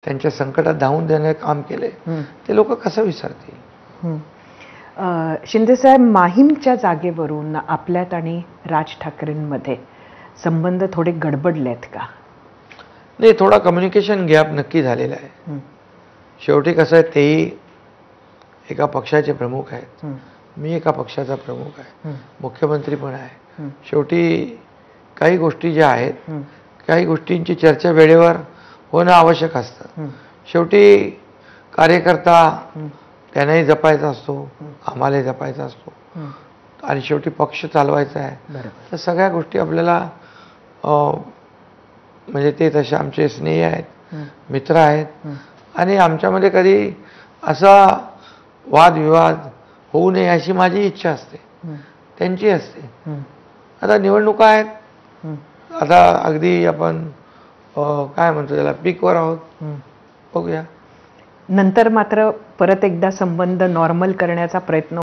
त्यांच्या संकटात धावून देण्याचे काम केले ते लोक कसं विसरतील? शिंदे साहेब, माहीमच्या जागेवरून आपल्यात आणि राज ठाकरेंमध्ये संबंध थोडे गडबडलेत का? नाही, थोडा कम्युनिकेशन गॅप नक्की झालेला आहे. शेवटी कसं आहे, तेही एका पक्षाचे प्रमुख आहेत, मी एका पक्षाचा प्रमुख आहे, मुख्यमंत्री पण आहे. शेवटी काही गोष्टी ज्या आहेत, काही गोष्टींची चर्चा वेळेवर होणं आवश्यक असतं. शेवटी कार्यकर्ता त्यांनाही जपायचा असतो, आम्हालाही जपायचा असतो, आणि शेवटी पक्ष चालवायचा आहे. तर सगळ्या गोष्टी आपल्याला म्हणजे ते तसे आमचे स्नेही आहेत, मित्र आहेत, आणि आमच्यामध्ये कधी असा वादविवाद होऊ नये अशी माझी इच्छा असते, त्यांची असते. आता निवडणुका आहेत, आता अगदी आपण काय म्हणतो त्याला, पीकवर आहोत, बघूया. नंतर मात्र परत एकदा संबंध नॉर्मल करण्याचा प्रयत्न